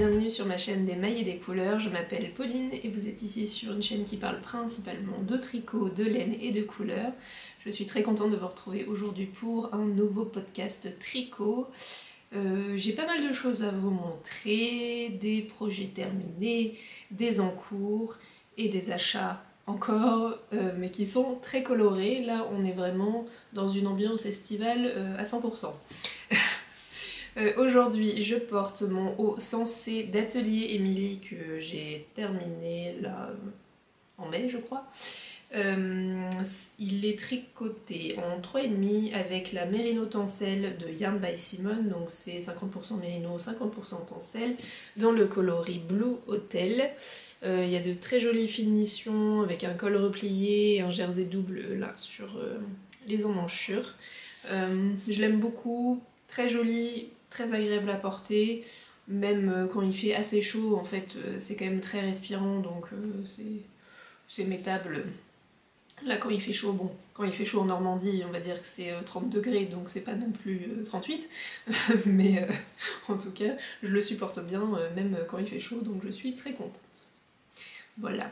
bienvenue sur ma chaîne des mailles et des couleurs. Je m'appelle Pauline et vous êtes ici sur une chaîne qui parle principalement de tricot, de laine et de couleurs. Je suis très contente de vous retrouver aujourd'hui pour un nouveau podcast tricot. J'ai pas mal de choses à vous montrer, des projets terminés, des en cours et des achats encore, mais qui sont très colorés. Là on est vraiment dans une ambiance estivale à 100%. Aujourd'hui, je porte mon haut sensé d'Atelier Émilie que j'ai terminé là en mai, je crois. Il est tricoté en 3,5 avec la Merino Tencel de Yarn by Simone, donc c'est 50% Merino, 50% Tencel, dans le coloris Blue Hotel. Il y a de très jolies finitions avec un col replié et un jersey double là sur les emmanchures. Je l'aime beaucoup, très joli, très agréable à porter, même quand il fait assez chaud en fait c'est quand même très respirant, donc c'est mettable. Là quand il fait chaud, bon, quand il fait chaud en Normandie on va dire que c'est 30 degrés, donc c'est pas non plus 38, mais en tout cas je le supporte bien même quand il fait chaud, donc je suis très contente. Voilà.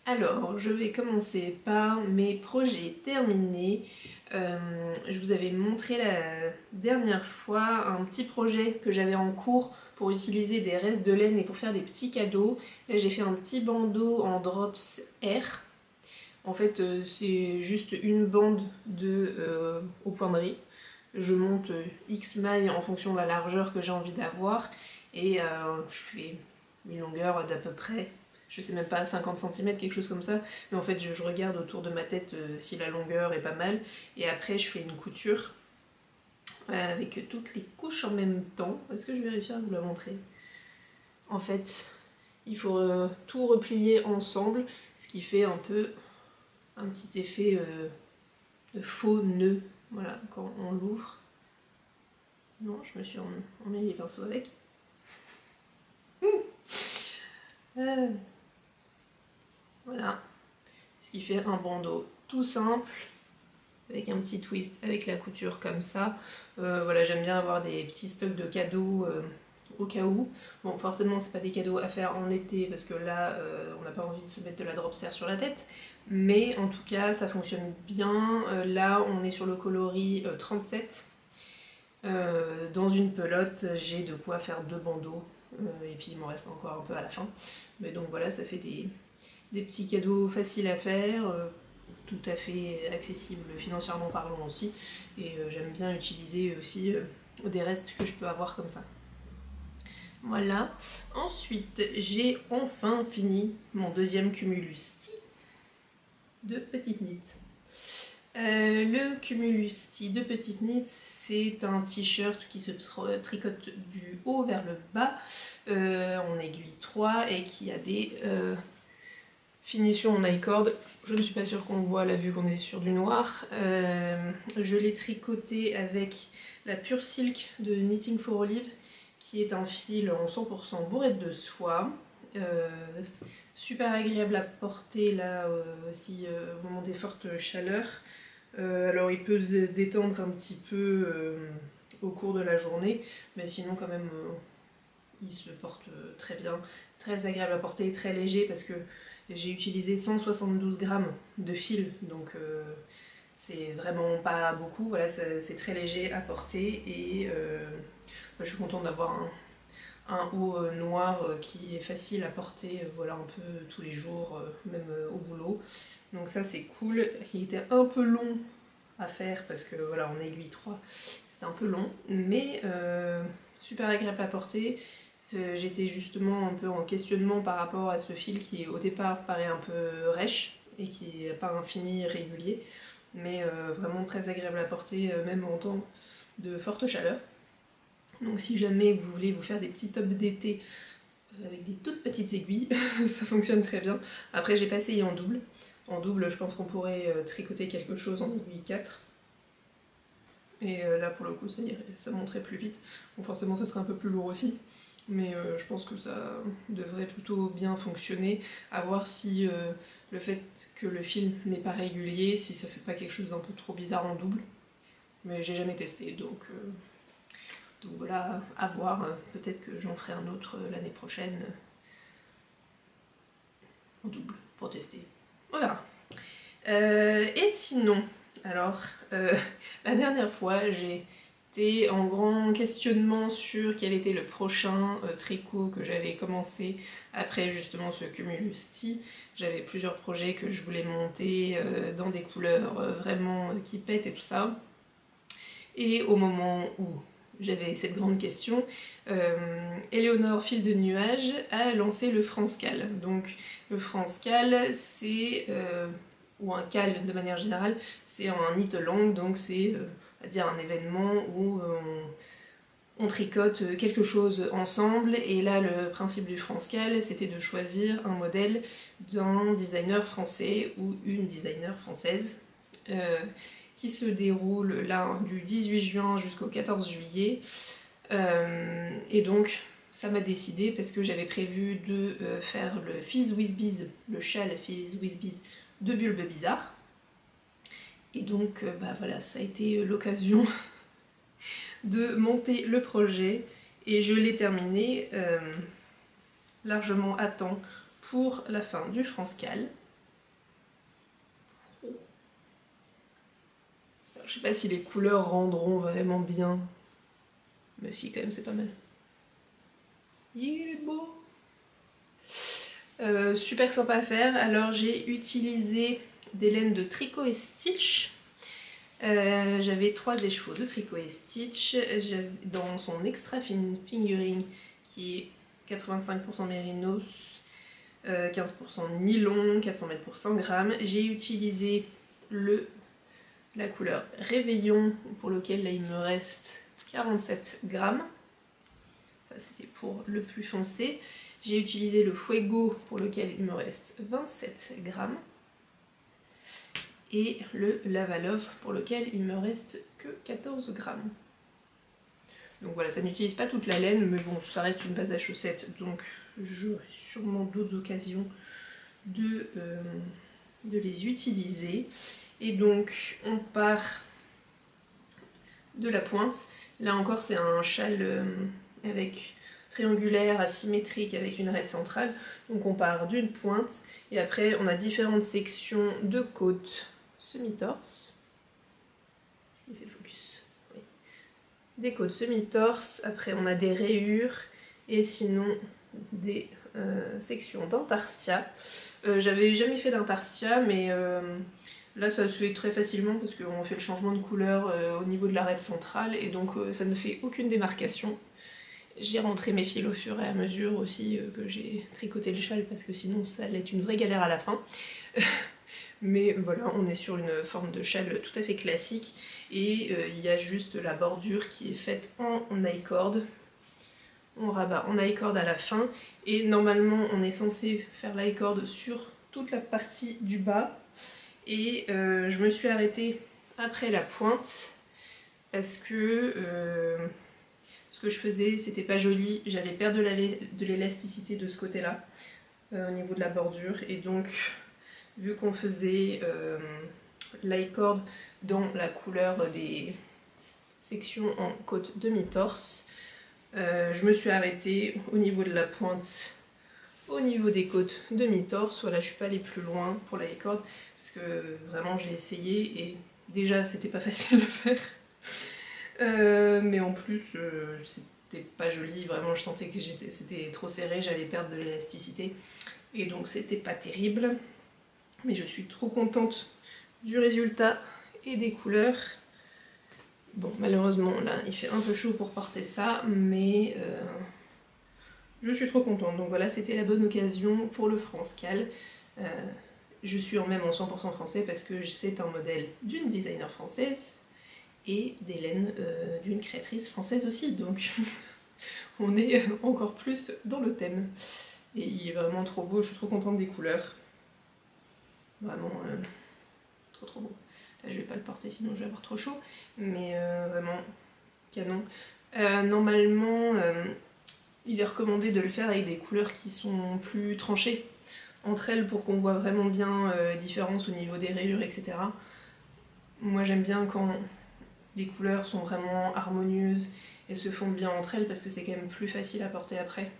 Alors, je vais commencer par mes projets terminés. Je vous avais montré la dernière fois un petit projet que j'avais en cours pour utiliser des restes de laine et pour faire des petits cadeaux. Là, j'ai fait un petit bandeau en drops R. En fait, c'est juste une bande au point de riz. Je monte X mailles en fonction de la largeur que j'ai envie d'avoir et je fais une longueur d'à peu près, je sais même pas, 50 cm, quelque chose comme ça, mais en fait je regarde autour de ma tête si la longueur est pas mal, et après je fais une couture avec toutes les couches en même temps. Est-ce que je vais réussir à vous la montrer? En fait, il faut tout replier ensemble, ce qui fait un peu un petit effet de faux nœud, voilà, quand on l'ouvre. Non, je me suis emmêlé les pinceaux avec. Voilà, ce qui fait un bandeau tout simple, avec un petit twist, avec la couture comme ça. Voilà, j'aime bien avoir des petits stocks de cadeaux au cas où. Bon, forcément, c'est pas des cadeaux à faire en été, parce que là, on n'a pas envie de se mettre de la drop serre sur la tête. Mais en tout cas, ça fonctionne bien. Là, on est sur le coloris 37. Dans une pelote, j'ai de quoi faire 2 bandeaux. Et puis, il m'en reste encore un peu à la fin. Mais donc voilà, ça fait des petits cadeaux faciles à faire, tout à fait accessibles financièrement parlant aussi, et j'aime bien utiliser aussi des restes que je peux avoir comme ça. Voilà. Ensuite, j'ai enfin fini mon deuxième Cumulus Tee de Petite Knit. Le Cumulus Tee de Petite Knit, c'est un t-shirt qui se tricote du haut vers le bas en aiguille 3 et qui a des finition en I-cord. Je ne suis pas sûre qu'on voit là vu qu'on est sur du noir. Je l'ai tricoté avec la Pure Silk de Knitting for Olive, qui est un fil en 100% bourrette de soie. Super agréable à porter là aussi au moment des fortes chaleurs. Alors il peut se détendre un petit peu au cours de la journée, mais sinon quand même il se porte très bien, très agréable à porter, très léger parce que j'ai utilisé 172 grammes de fil, donc c'est vraiment pas beaucoup. Voilà, c'est très léger à porter et je suis contente d'avoir un haut noir qui est facile à porter, voilà, un peu tous les jours, même au boulot. Donc ça c'est cool. Il était un peu long à faire parce que voilà, en aiguille 3 c'était un peu long, mais super agréable à porter. J'étais justement un peu en questionnement par rapport à ce fil qui au départ paraît un peu rêche et qui n'a pas un fini régulier, mais vraiment très agréable à porter même en temps de forte chaleur. Donc si jamais vous voulez vous faire des petits tops d'été avec des toutes petites aiguilles, ça fonctionne très bien. Après j'ai pas essayé en double. En double je pense qu'on pourrait tricoter quelque chose en aiguille 4. Et là pour le coup ça monterait plus vite. Bon forcément ça serait un peu plus lourd aussi. Mais je pense que ça devrait plutôt bien fonctionner. À voir si le fait que le fil n'est pas régulier, si ça fait pas quelque chose d'un peu trop bizarre en double. Mais j'ai jamais testé, donc Donc voilà, à voir, peut-être que j'en ferai un autre l'année prochaine en double pour tester. On verra. Et sinon, alors, la dernière fois, j'ai été en grand questionnement sur quel était le prochain tricot que j'allais commencer après justement ce Cumulus Tea. J'avais plusieurs projets que je voulais monter dans des couleurs vraiment qui pètent et tout ça. Et au moment où j'avais cette grande question, Éléonore Fil de Nuage a lancé le France-Cal. Donc le France-Cal, c'est, ou un cal de manière générale, c'est un knit along, donc c'est on va dire un événement où on tricote quelque chose ensemble. Et là, le principe du France-Cal, c'était de choisir un modèle d'un designer français ou une designer française. Qui se déroule là du 18 juin jusqu'au 14 juillet. Et donc ça m'a décidé parce que j'avais prévu de faire le Fizz with Bees, le châle Fizz with Bees de Bulbe Bizarre. Et donc bah voilà, ça a été l'occasion de monter le projet et je l'ai terminé largement à temps pour la fin du France-Cal. Je sais pas si les couleurs rendront vraiment bien, mais si, quand même, c'est pas mal. Il est beau. Super sympa à faire. Alors, j'ai utilisé des laines de Tricot et Stitch. J'avais 3 écheveaux de Tricot et Stitch. Dans son extra fine fingering, qui est 85% mérinos, 15% nylon, 400 mètres pour 100 grammes, j'ai utilisé la couleur Réveillon, pour lequel là il me reste 47 grammes. Ça c'était pour le plus foncé. J'ai utilisé le Fuego, pour lequel il me reste 27 grammes. Et le Lava Love, pour lequel il me reste que 14 grammes. Donc voilà, ça n'utilise pas toute la laine, mais bon, ça reste une base à chaussettes, donc j'aurai sûrement d'autres occasions de les utiliser. Et donc on part de la pointe. Là encore c'est un châle avec triangulaire, asymétrique, avec une raie centrale. Donc on part d'une pointe et après on a différentes sections de côtes semi-torse. Il fait focus. Oui. Des côtes semi-torse, après on a des rayures et sinon des sections d'intarsia. J'avais jamais fait d'intarsia, mais là ça se fait très facilement parce qu'on fait le changement de couleur au niveau de l'arête centrale et donc ça ne fait aucune démarcation. J'ai rentré mes fils au fur et à mesure aussi que j'ai tricoté le châle parce que sinon ça allait être une vraie galère à la fin. Mais voilà, on est sur une forme de châle tout à fait classique et il y a juste la bordure qui est faite en I-cord. On rabat en I-cord à la fin et normalement on est censé faire l'I-cord sur toute la partie du bas. Et je me suis arrêtée après la pointe parce que ce que je faisais c'était pas joli, j'allais perdre de l'élasticité de ce côté là au niveau de la bordure et donc vu qu'on faisait l'I-cord dans la couleur des sections en côte demi-torse, je me suis arrêtée au niveau de la pointe, au niveau des côtes demi-torse. Voilà, je suis pas allée plus loin pour l'I-cord parce que vraiment j'ai essayé et déjà c'était pas facile à faire. Mais en plus c'était pas joli, vraiment je sentais que c'était trop serré, j'allais perdre de l'élasticité et donc c'était pas terrible. Mais je suis trop contente du résultat et des couleurs. Bon, malheureusement là il fait un peu chaud pour porter ça, mais je suis trop contente. Donc voilà, c'était la bonne occasion pour le France-Cal. Je suis même en 100% français parce que c'est un modèle d'une designer française et des laines d'une créatrice française aussi. Donc on est encore plus dans le thème. Et il est vraiment trop beau, je suis trop contente des couleurs. Vraiment trop beau. Là je vais pas le porter sinon je vais avoir trop chaud, mais vraiment canon. Normalement il est recommandé de le faire avec des couleurs qui sont plus tranchées entre elles pour qu'on voit vraiment bien différence au niveau des rayures, etc. Moi j'aime bien quand les couleurs sont vraiment harmonieuses et se fondent bien entre elles parce que c'est quand même plus facile à porter après.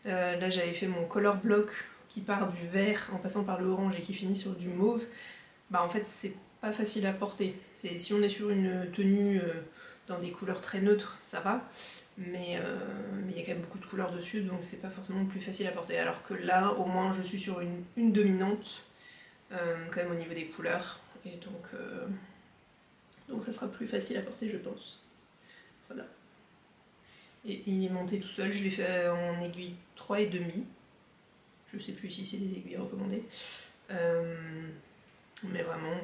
Là j'avais fait mon color block qui part du vert en passant par le orange et qui finit sur du mauve. Bah en fait c'est pas facile à porter. Si on est sur une tenue dans des couleurs très neutres, ça va. Mais il y a quand même beaucoup de couleurs dessus, donc c'est pas forcément plus facile à porter. Alors que là, au moins, je suis sur une dominante, quand même au niveau des couleurs. Et donc ça sera plus facile à porter, je pense. Voilà. Et il est monté tout seul, je l'ai fait en aiguille 3,5. Je sais plus si c'est des aiguilles recommandées. Mais vraiment,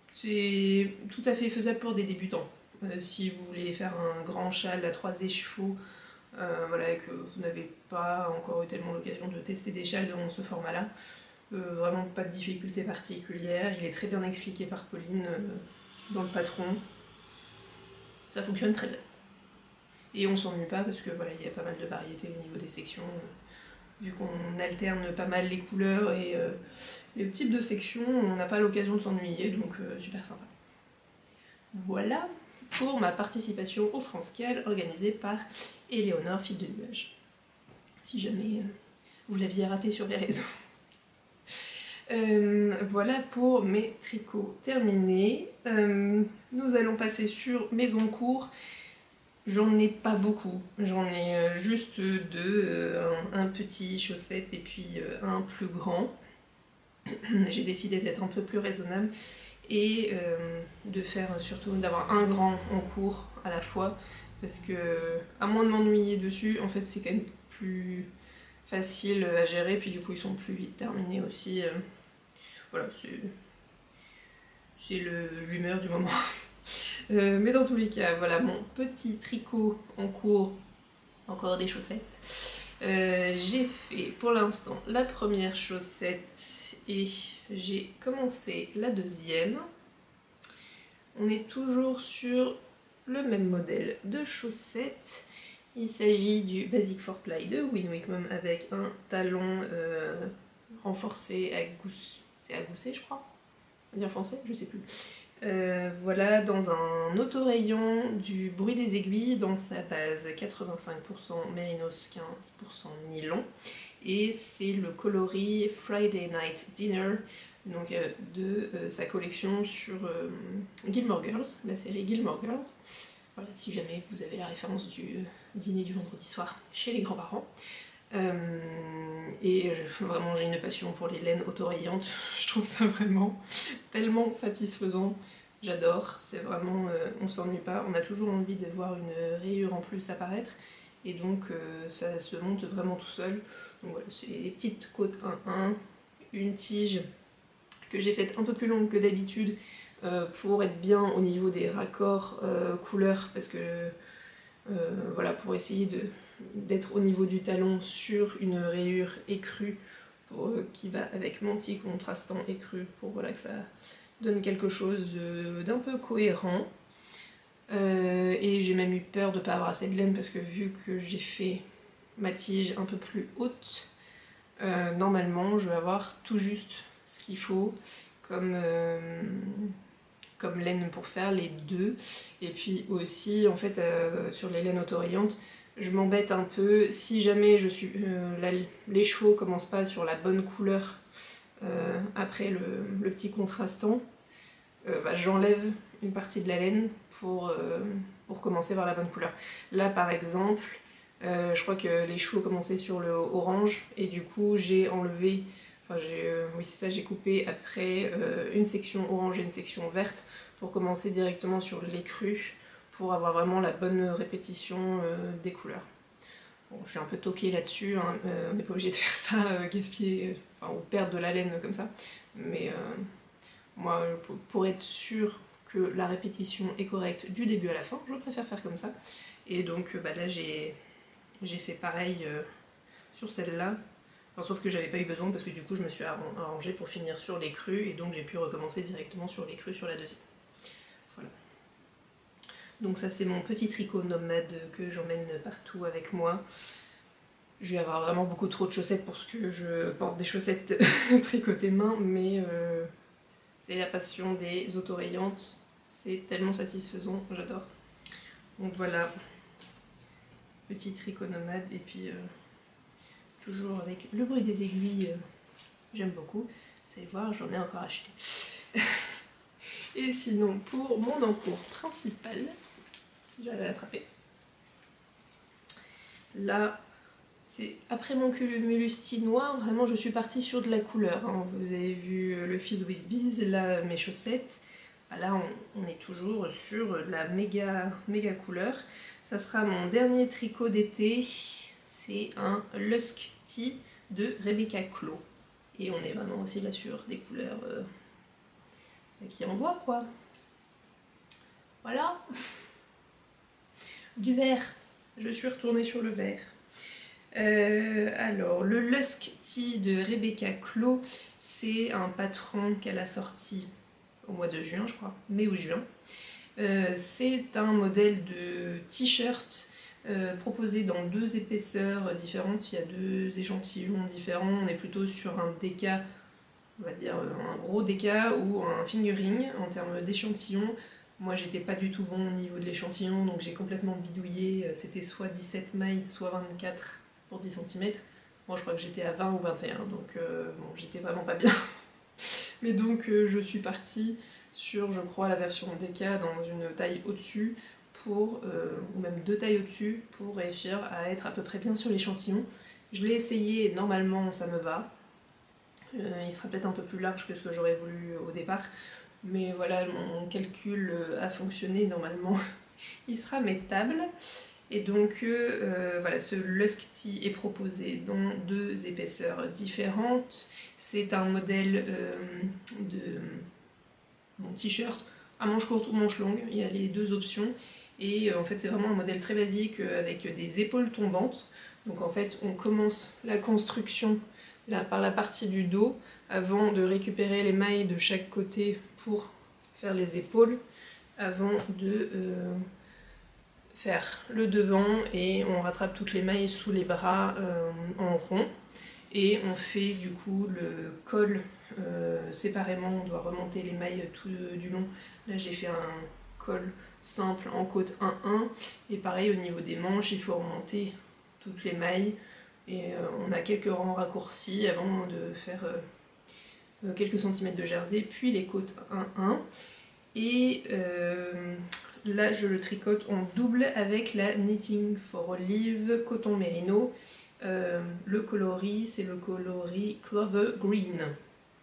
c'est tout à fait faisable pour des débutants. Si vous voulez faire un grand châle à 3 écheveaux, voilà, et que vous n'avez pas encore eu tellement l'occasion de tester des châles dans ce format-là, vraiment pas de difficulté particulière. Il est très bien expliqué par Pauline dans le patron. Ça fonctionne très bien. Et on s'ennuie pas parce que voilà, il y a pas mal de variétés au niveau des sections. Vu qu'on alterne pas mal les couleurs et les types de sections, on n'a pas l'occasion de s'ennuyer, donc super sympa. Voilà pour ma participation au France-Cal organisée par Éléonore, fille de nuage. Si jamais vous l'aviez raté sur les réseaux. Voilà pour mes tricots terminés. Nous allons passer sur mes encours. J'en ai pas beaucoup, j'en ai juste deux, un petit chaussette et puis un plus grand. J'ai décidé d'être un peu plus raisonnable et de faire surtout d'avoir un grand encours à la fois parce que à moins de m'ennuyer dessus, en fait c'est quand même plus facile à gérer, puis du coup ils sont plus vite terminés aussi. Voilà, c'est l'humeur du moment. Mais dans tous les cas, voilà mon petit tricot en cours, encore des chaussettes. J'ai fait pour l'instant la première chaussette et j'ai commencé la deuxième. On est toujours sur le même modèle de chaussette. Il s'agit du Basic 4-ply de Win Wickham avec un talon renforcé à gousse. C'est à gousset, je crois. On dit en français, je sais plus. Voilà, dans un autorayon du bruit des aiguilles, dans sa base 85% mérinos, 15% nylon. Et c'est le coloris Friday Night Dinner, donc de sa collection sur Gilmore Girls, la série Gilmore Girls. Voilà, si jamais vous avez la référence du dîner du vendredi soir chez les grands-parents. Et vraiment j'ai une passion pour les laines autorayantes, je trouve ça vraiment tellement satisfaisant, j'adore, c'est vraiment, on s'ennuie pas, on a toujours envie de voir une rayure en plus apparaître, et donc ça se monte vraiment tout seul. Donc voilà, c'est des petites côtes 1-1, une tige que j'ai faite un peu plus longue que d'habitude pour être bien au niveau des raccords couleurs, parce que voilà, pour essayer d'être au niveau du talon sur une rayure écrue qui va avec mon petit contrastant écru pour voilà, que ça donne quelque chose d'un peu cohérent. Et j'ai même eu peur de ne pas avoir assez de laine parce que vu que j'ai fait ma tige un peu plus haute, normalement je vais avoir tout juste ce qu'il faut comme laine pour faire les deux. Et puis aussi en fait sur les laines autorayantes, je m'embête un peu si jamais les chevaux commencent pas sur la bonne couleur après le petit contrastant, bah, j'enlève une partie de la laine pour commencer vers la bonne couleur. Là par exemple, je crois que les chevaux commençaient sur le orange et du coup j'ai enlevé, oui c'est ça, j'ai coupé après une section orange et une section verte pour commencer directement sur l'écru pour avoir vraiment la bonne répétition des couleurs. Bon, je suis un peu toquée là-dessus, hein, on n'est pas obligé de faire ça, gaspiller, ou perdre de la laine comme ça, mais moi pour être sûre que la répétition est correcte du début à la fin, je préfère faire comme ça. Et donc bah, là j'ai fait pareil sur celle-là, enfin, sauf que j'avais pas eu besoin parce que du coup je me suis arrangée pour finir sur les crus et donc j'ai pu recommencer directement sur les crus sur la deuxième. Voilà. Donc ça c'est mon petit tricot nomade que j'emmène partout avec moi. Je vais avoir vraiment beaucoup trop de chaussettes pour ce que je porte des chaussettes tricotées main, mais c'est la passion des autorayantes. C'est tellement satisfaisant, j'adore. Donc voilà, petit tricot nomade et puis toujours avec le bruit des aiguilles, j'aime beaucoup. Vous allez voir, j'en ai encore acheté. Et sinon, pour mon encours principal, si j'arrive à l'attraper, là, c'est après mon cumulusti noir, vraiment je suis partie sur de la couleur. Hein. Vous avez vu le Fizz with Bees, là mes chaussettes. Là on est toujours sur la méga couleur. Ça sera mon dernier tricot d'été. C'est un Lusk Tee de Rebecca Clow. Et on est vraiment aussi là sur des couleurs qui envoient quoi. Voilà. Du vert. Je suis retournée sur le vert. Alors, le Lusk Tee de Rebecca Clow, c'est un patron qu'elle a sorti au mois de juin, je crois, mai ou juin. C'est un modèle de t-shirt proposé dans 2 épaisseurs différentes. Il y a 2 échantillons différents. On est plutôt sur un déca, on va dire un gros déca ou un fingering en termes d'échantillons. Moi j'étais pas du tout bon au niveau de l'échantillon, donc j'ai complètement bidouillé. C'était soit 17 mailles, soit 24 pour 10 cm. Moi je crois que j'étais à 20 ou 21, donc bon, j'étais vraiment pas bien. Mais donc je suis partie sur, je crois, la version déca dans une taille au-dessus, ou même 2 tailles au-dessus, pour réussir à être à peu près bien sur l'échantillon. Je l'ai essayé et normalement ça me va. Il sera peut-être un peu plus large que ce que j'aurais voulu au départ. Mais voilà, mon calcul a fonctionné, normalement il sera mettable. Et donc voilà, ce Lusk Tee est proposé dans 2 épaisseurs différentes. C'est un modèle de mon t-shirt à manches courtes ou manches longues, il y a les 2 options. Et en fait c'est vraiment un modèle très basique avec des épaules tombantes. Donc en fait on commence la construction là, par la partie du dos, avant de récupérer les mailles de chaque côté pour faire les épaules, avant de faire le devant, et on rattrape toutes les mailles sous les bras en rond, et on fait du coup le col séparément. On doit remonter les mailles tout du long. Là j'ai fait un col simple en côte 1-1, et pareil au niveau des manches, il faut remonter toutes les mailles. Et on a quelques rangs raccourcis avant de faire quelques centimètres de jersey, puis les côtes 1-1. Et là je le tricote en double avec la Knitting for Olive coton mérino. Le coloris, c'est le coloris Clover Green,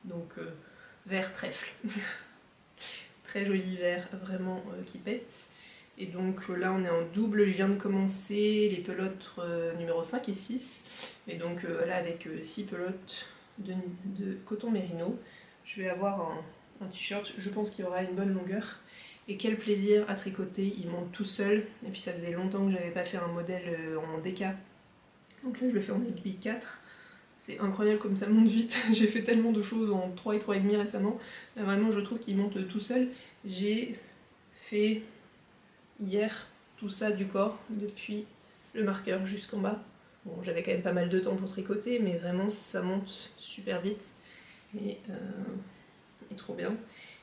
donc vert trèfle. Très joli vert, vraiment qui pète. Et donc là on est en double, je viens de commencer les pelotes numéro 5 et 6. Et donc là avec 6 pelotes de coton mérino, je vais avoir un t-shirt, je pense qu'il aura une bonne longueur. Et quel plaisir à tricoter, il monte tout seul. Et puis ça faisait longtemps que j'avais pas fait un modèle en déca. Donc là je le fais en aiguille 4. C'est incroyable comme ça monte vite. J'ai fait tellement de choses en 3 et 3,5 récemment. Là vraiment je trouve qu'il monte tout seul. J'ai fait hier tout ça du corps, depuis le marqueur jusqu'en bas. Bon, j'avais quand même pas mal de temps pour tricoter, mais vraiment ça monte super vite et trop bien.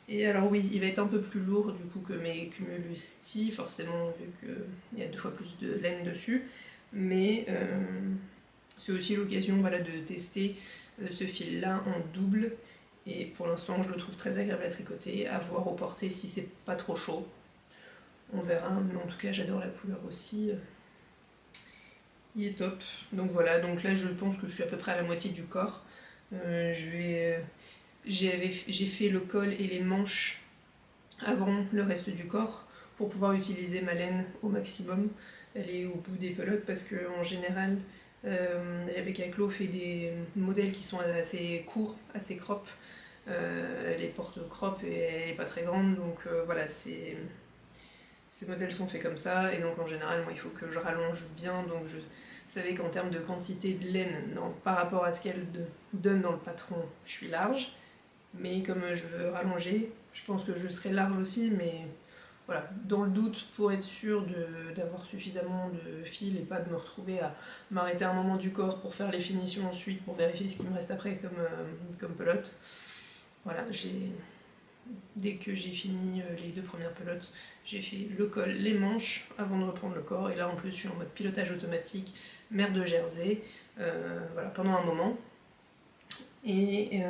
Et alors oui, il va être un peu plus lourd du coup que mes Cumulus Tee, forcément vu qu'il y a 2 fois plus de laine dessus, mais c'est aussi l'occasion, voilà, de tester ce fil là en double, et pour l'instant je le trouve très agréable à tricoter, à voir au porté si c'est pas trop chaud. On verra, mais en tout cas j'adore la couleur aussi. Il est top. Donc voilà, donc là je pense que je suis à peu près à la moitié du corps. J'ai fait le col et les manches avant le reste du corps pour pouvoir utiliser ma laine au maximum. Elle est au bout des pelotes parce que en général Rebecca Clow fait des modèles qui sont assez courts, assez crop. Elle les porte crop et elle n'est pas très grande, donc voilà, ces modèles sont faits comme ça, et donc en général moi il faut que je rallonge bien, donc je savais qu'en termes de quantité de laine, non, par rapport à ce qu'elle donne dans le patron, je suis large, mais comme je veux rallonger, je pense que je serai large aussi, mais voilà, dans le doute, pour être sûr d'avoir suffisamment de fil et pas de me retrouver à m'arrêter à un moment du corps pour faire les finitions ensuite, pour vérifier ce qui me reste après comme pelote. Voilà, j'ai dès que j'ai fini les 2 premières pelotes, j'ai fait le col, les manches avant de reprendre le corps. Et là en plus je suis en mode pilotage automatique, mère de Jersey, voilà, pendant un moment. Et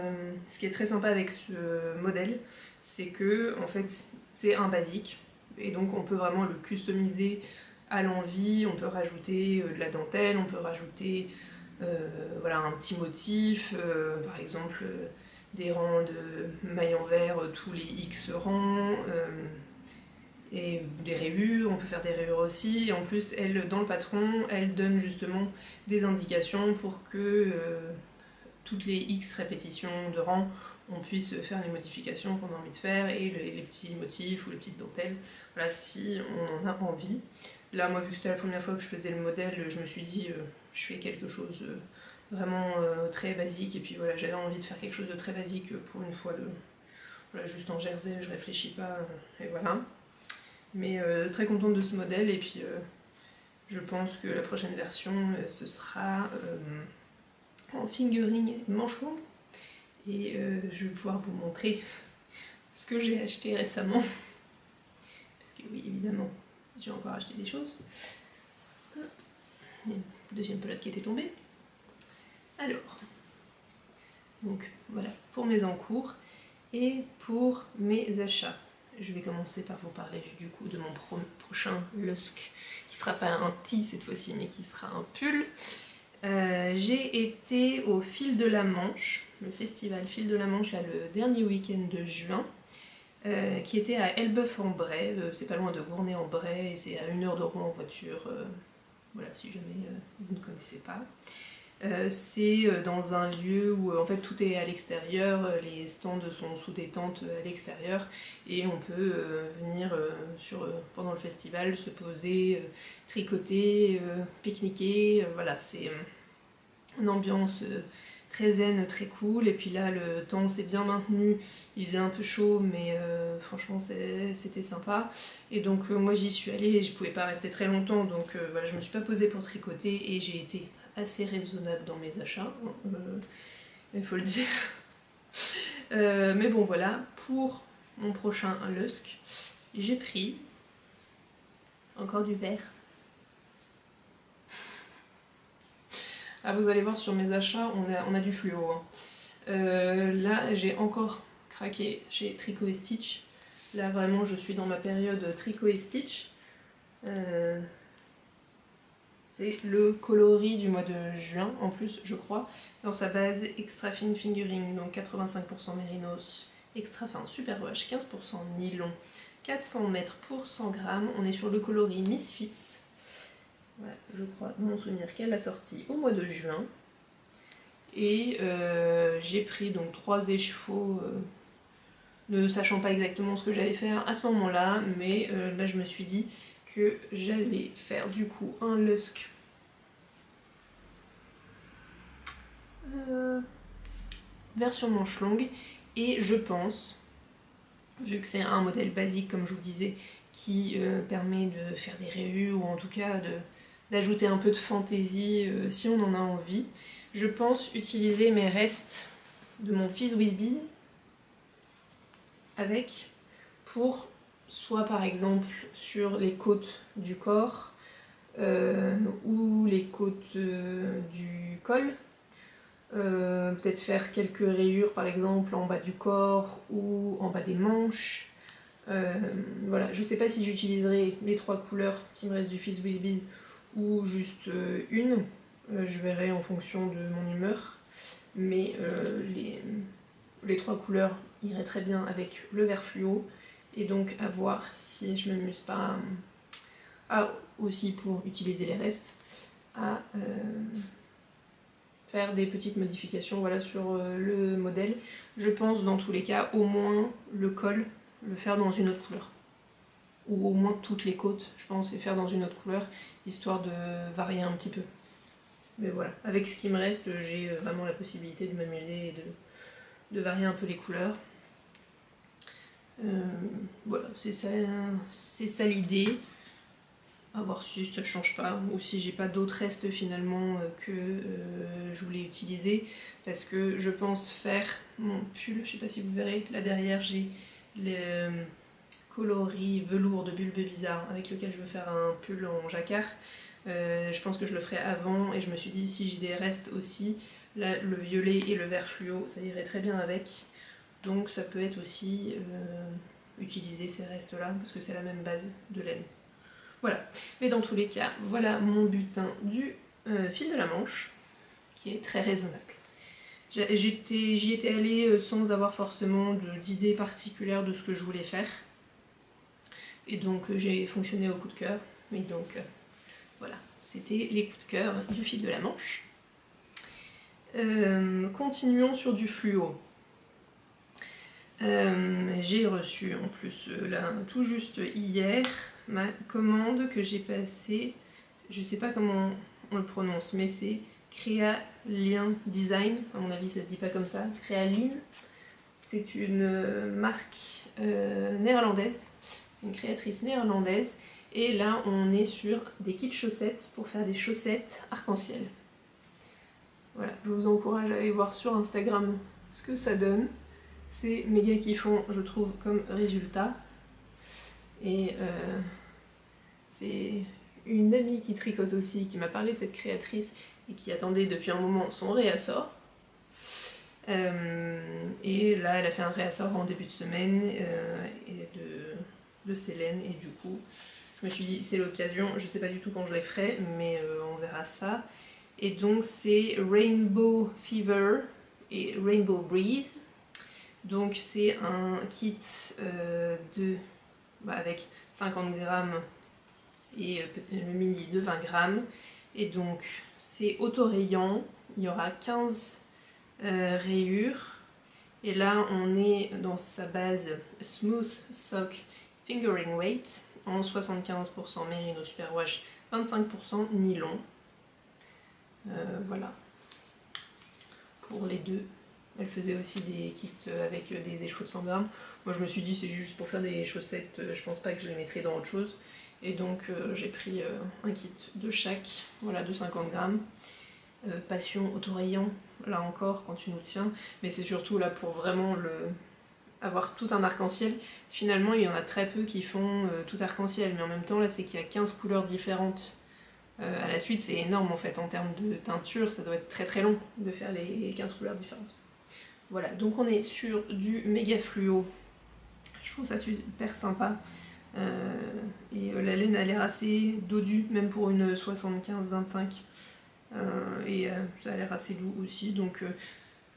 ce qui est très sympa avec ce modèle, c'est que en fait c'est un basique, et donc on peut vraiment le customiser à l'envie. On peut rajouter de la dentelle, on peut rajouter voilà, un petit motif, par exemple des rangs de mailles en verre, tous les X rangs, et des rayures, on peut faire des rayures aussi. Et en plus, elle, dans le patron, elle donne justement des indications pour que toutes les X répétitions de rang, on puisse faire les modifications qu'on a envie de faire, et les petits motifs ou les petites dentelles, voilà, si on en a envie. Là, moi, vu que c'était la première fois que je faisais le modèle, je me suis dit, je fais quelque chose vraiment très basique, et puis voilà, j'avais envie de faire quelque chose de très basique pour une fois, voilà, juste en jersey, je réfléchis pas, et voilà. Mais très contente de ce modèle, et puis je pense que la prochaine version, ce sera en fingering manche longue, et je vais pouvoir vous montrer ce que j'ai acheté récemment, parce que oui, évidemment, j'ai encore acheté des choses. Deuxième pelote qui était tombée. Alors, donc voilà, pour mes encours et pour mes achats. Je vais commencer par vous parler du coup de mon prochain Lusk, qui sera pas un tee cette fois-ci, mais qui sera un pull. J'ai été au Fil de la Manche, le festival Fil de la Manche, là, le dernier week-end de juin, qui était à Elbeuf-en-Bray, c'est pas loin de Gournay-en-Bray, et c'est à 1 heure de Rouen en voiture, voilà, si jamais vous ne connaissez pas. C'est dans un lieu où en fait tout est à l'extérieur, les stands sont sous des tentes à l'extérieur, et on peut venir pendant le festival se poser, tricoter, pique-niquer, voilà, c'est une ambiance très zen, très cool. Et puis là le temps s'est bien maintenu, il faisait un peu chaud, mais franchement c'était sympa. Et donc moi j'y suis allée, je pouvais pas rester très longtemps, donc voilà, je me suis pas posée pour tricoter, et j'ai été assez raisonnable dans mes achats, il faut le dire. Mais bon voilà, pour mon prochain Lusk, j'ai pris encore du vert. Ah, vous allez voir sur mes achats, on a du fluo, hein. Là j'ai encore craqué chez Tricot et Stitch. Là vraiment je suis dans ma période Tricot et Stitch. C'est le coloris du mois de juin, en plus, je crois, dans sa base extra fine fingering, donc 85% mérinos, extra fin super wash, 15% nylon, 400 mètres pour 100 grammes. On est sur le coloris Misfits. Ouais, je crois, dans mon souvenir, qu'elle a sorti au mois de juin. Et j'ai pris donc 3 échevaux, ne sachant pas exactement ce que j'allais faire à ce moment-là, mais là je me suis dit que j'allais faire du coup un Lusk version manche longue, et je pense, vu que c'est un modèle basique comme je vous disais, qui permet de faire des rayures, ou en tout cas d'ajouter un peu de fantaisie si on en a envie, je pense utiliser mes restes de mon Fizz Whiz Biz avec, pour soit par exemple sur les côtes du corps ou les côtes du col, peut-être faire quelques rayures par exemple en bas du corps ou en bas des manches. Voilà, je sais pas si j'utiliserai les 3 couleurs qui me restent du Fizz Whiz Biz ou juste une, je verrai en fonction de mon humeur, mais les 3 couleurs iraient très bien avec le vert fluo, et donc à voir si je m'amuse pas aussi pour utiliser les restes à faire des petites modifications, voilà, sur le modèle. Je pense dans tous les cas au moins le col le faire dans une autre couleur, ou au moins toutes les côtes je pense, et faire dans une autre couleur, histoire de varier un petit peu. Mais voilà, avec ce qui me reste, j'ai vraiment la possibilité de m'amuser et de varier un peu les couleurs. Voilà, c'est ça l'idée. À voir si ça change pas, ou si j'ai pas d'autres restes finalement que je voulais utiliser, parce que je pense faire mon pull, je sais pas si vous verrez, là derrière j'ai le coloris velours de Bulbe Bizarre avec lequel je veux faire un pull en jacquard. Je pense que je le ferai avant et je me suis dit si j'ai des restes aussi, là, le violet et le vert fluo ça irait très bien avec. Donc ça peut être aussi utiliser ces restes là parce que c'est la même base de laine. Voilà, mais dans tous les cas, voilà mon butin du fil de la Manche qui est très raisonnable. J'y étais allée sans avoir forcément d'idée particulière de ce que je voulais faire. Et donc j'ai fonctionné au coup de cœur. Et donc voilà, c'était les coups de cœur du fil de la Manche. Continuons sur du fluo. J'ai reçu en plus là tout juste hier ma commande que j'ai passée, je sais pas comment on le prononce, mais c'est Créalien Design, à mon avis ça se dit pas comme ça, Créaline. C'est une marque néerlandaise, c'est une créatrice néerlandaise, et là on est sur des kits chaussettes pour faire des chaussettes arc-en-ciel. Voilà, je vous encourage à aller voir sur Instagram ce que ça donne. C'est méga kiffant, je trouve, comme résultat. Et c'est une amie qui tricote aussi, qui m'a parlé de cette créatrice et qui attendait depuis un moment son réassort. Et là, elle a fait un réassort en début de semaine et de ses laines. Et du coup, je me suis dit, c'est l'occasion. Je sais pas du tout quand je les ferai, mais on verra ça. Et donc, c'est Rainbow Fever et Rainbow Breeze. Donc c'est un kit avec 50 grammes et le mini de 20 grammes. Et donc c'est autorayant, il y aura 15 rayures. Et là on est dans sa base Smooth Sock Fingering Weight en 75% Merino Superwash, 25% nylon. Voilà pour les deux. Elle faisait aussi des kits avec des échos de 100 grammes. Moi je me suis dit c'est juste pour faire des chaussettes, je pense pas que je les mettrai dans autre chose. Et donc j'ai pris un kit de chaque, voilà, de 50 grammes. Passion autorayant, là encore quand tu nous tiens. Mais c'est surtout là pour vraiment avoir tout un arc-en-ciel. Finalement il y en a très peu qui font tout arc-en-ciel. Mais en même temps là c'est qu'il y a 15 couleurs différentes. À la suite c'est énorme en fait en termes de teinture. Ça doit être très très long de faire les 15 couleurs différentes. Voilà, donc on est sur du méga fluo. Je trouve ça super sympa. Et la laine a l'air assez dodue, même pour une 75-25. Et ça a l'air assez doux aussi. Donc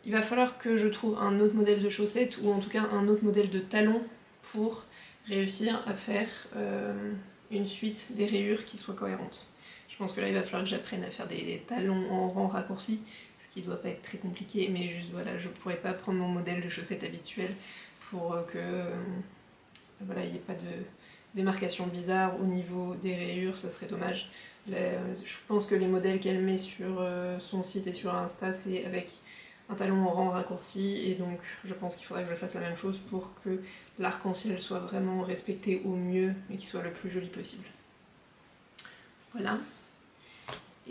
il va falloir que je trouve un autre modèle de chaussettes, ou en tout cas un autre modèle de talon, pour réussir à faire une suite des rayures qui soit cohérente. Je pense que là il va falloir que j'apprenne à faire des talons en rang raccourci. Qui doit pas être très compliqué, mais juste voilà, je pourrais pas prendre mon modèle de chaussettes habituel pour que voilà, il n'y ait pas de démarcation bizarre au niveau des rayures, ça serait dommage. Je pense que les modèles qu'elle met sur son site et sur Insta, c'est avec un talon en rang raccourci, et donc je pense qu'il faudrait que je fasse la même chose pour que l'arc-en-ciel soit vraiment respecté au mieux et qu'il soit le plus joli possible. Voilà.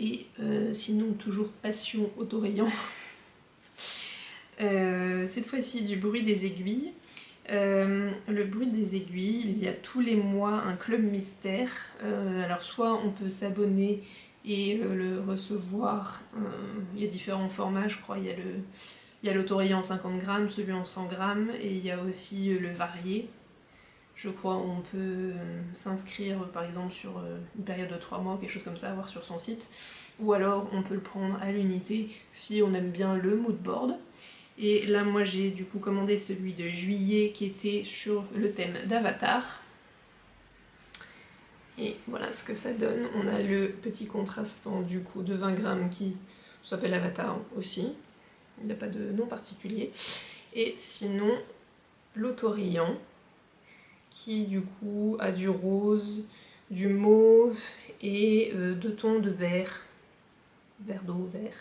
Et sinon, toujours passion autorayant. Cette fois-ci, du bruit des aiguilles. Le bruit des aiguilles, il y a tous les mois un club mystère. Alors soit on peut s'abonner et le recevoir. Il y a différents formats, je crois. Il y a l'autorayant en 50 grammes, celui en 100 grammes, et il y a aussi le varié. Je crois on peut s'inscrire par exemple sur une période de 3 mois, quelque chose comme ça, voir sur son site. Ou alors on peut le prendre à l'unité si on aime bien le mood board. Et là moi j'ai du coup commandé celui de juillet qui était sur le thème d'Avatar. Et voilà ce que ça donne. On a le petit contrastant du coup de 20 grammes qui s'appelle Avatar aussi. Il n'a pas de nom particulier. Et sinon l'autorayant, qui du coup a du rose, du mauve et 2 tons de vert d'eau, vert.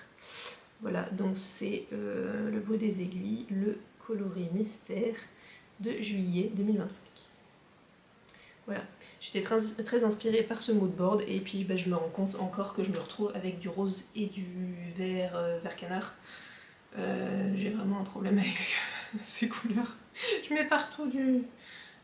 Voilà, donc c'est le bruit des aiguilles, le coloris mystère de juillet 2025. Voilà, j'étais très inspirée par ce mood board, et puis je me rends compte encore que je me retrouve avec du rose et du vert canard. J'ai vraiment un problème avec ces couleurs. Je mets partout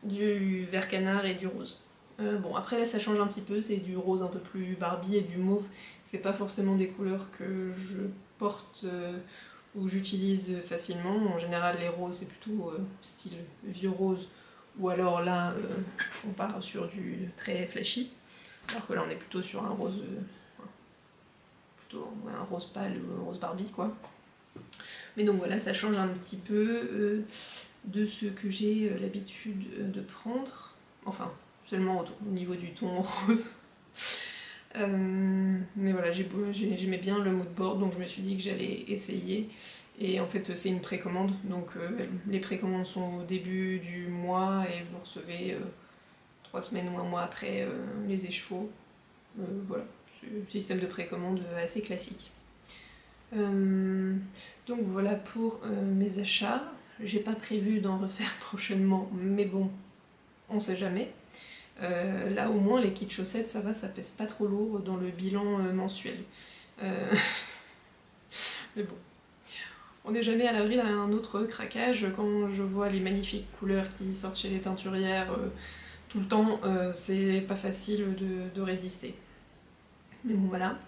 du vert canard et du rose. Bon, après là ça change un petit peu, c'est du rose un peu plus Barbie et du mauve. C'est pas forcément des couleurs que je porte ou j'utilise facilement. En général les roses c'est plutôt style vieux rose, ou alors là on part sur du très flashy, alors que là on est plutôt sur un rose, plutôt ouais, un rose pâle ou un rose Barbie quoi. Mais donc voilà, ça change un petit peu de ce que j'ai l'habitude de prendre, enfin seulement au niveau du ton rose. Mais voilà, j'aimais bien le mood board, donc je me suis dit que j'allais essayer. Et en fait c'est une précommande, donc les précommandes sont au début du mois et vous recevez 3 semaines ou un mois après les écheveaux. Voilà, c'est un système de précommande assez classique. Donc voilà pour mes achats. J'ai pas prévu d'en refaire prochainement, mais bon, on sait jamais. Là au moins les kits chaussettes ça va, ça pèse pas trop lourd dans le bilan mensuel. Mais bon, on n'est jamais à l'abri d'un autre craquage. Quand je vois les magnifiques couleurs qui sortent chez les teinturières tout le temps, c'est pas facile de résister. Mais bon voilà.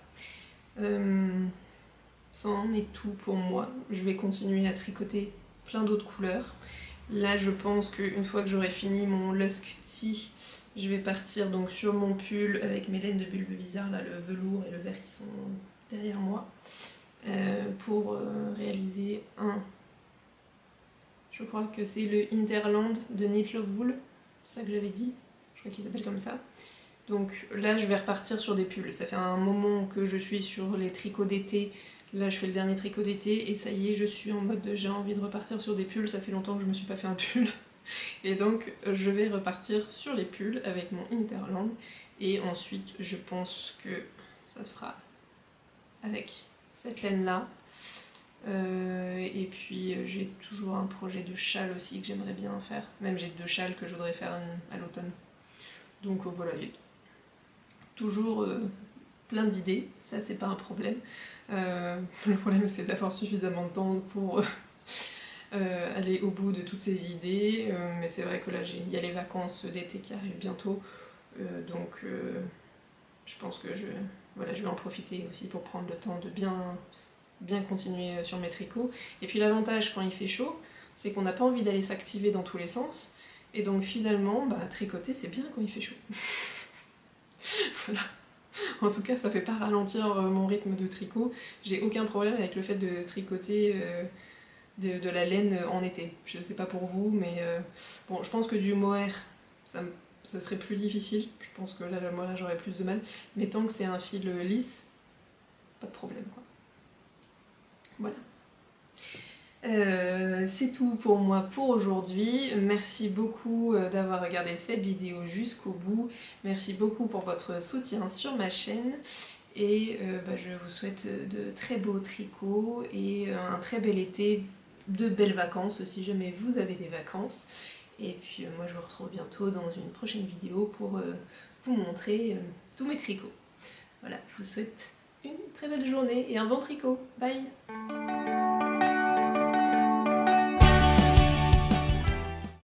Ça en est tout pour moi. Je vais continuer à tricoter plein d'autres couleurs. Là je pense qu'une fois que j'aurai fini mon Lusk Tea, je vais partir donc sur mon pull avec mes laines de bulbe bizarre, là, le velours et le vert qui sont derrière moi, pour réaliser un... Je crois que c'est le Hinterland de Knit Love Wool, c'est ça que j'avais dit, je crois qu'il s'appelle comme ça. Donc là je vais repartir sur des pulls. Ça fait un moment que je suis sur les tricots d'été. Là je fais le dernier tricot d'été et ça y est, je suis en mode j'ai envie de repartir sur des pulls. Ça fait longtemps que je me suis pas fait un pull. Et donc je vais repartir sur les pulls avec mon Hinterland. Et ensuite je pense que ça sera avec cette laine là. Et puis j'ai toujours un projet de châle aussi que j'aimerais bien faire. Même j'ai 2 châles que je voudrais faire à l'automne. Donc voilà, il y a toujours plein d'idées, ça c'est pas un problème. Le problème c'est d'avoir suffisamment de temps pour aller au bout de toutes ces idées, mais c'est vrai que là il y a les vacances d'été qui arrivent bientôt, donc je pense que voilà, je vais en profiter aussi pour prendre le temps de bien continuer sur mes tricots. Et puis l'avantage quand il fait chaud, c'est qu'on n'a pas envie d'aller s'activer dans tous les sens, et donc finalement, tricoter c'est bien quand il fait chaud. Voilà. En tout cas, ça fait pas ralentir mon rythme de tricot. J'ai aucun problème avec le fait de tricoter de la laine en été. Je sais pas pour vous, mais bon, je pense que du mohair, ça serait plus difficile. Je pense que là, le mohair, j'aurais plus de mal. Mais tant que c'est un fil lisse, pas de problème, quoi. Voilà. C'est tout pour moi pour aujourd'hui. Merci beaucoup d'avoir regardé cette vidéo jusqu'au bout. Merci beaucoup pour votre soutien sur ma chaîne. Et je vous souhaite de très beaux tricots et un très bel été, de belles vacances si jamais vous avez des vacances. Et puis moi je vous retrouve bientôt dans une prochaine vidéo pour vous montrer tous mes tricots. Voilà, je vous souhaite une très belle journée et un bon tricot. Bye!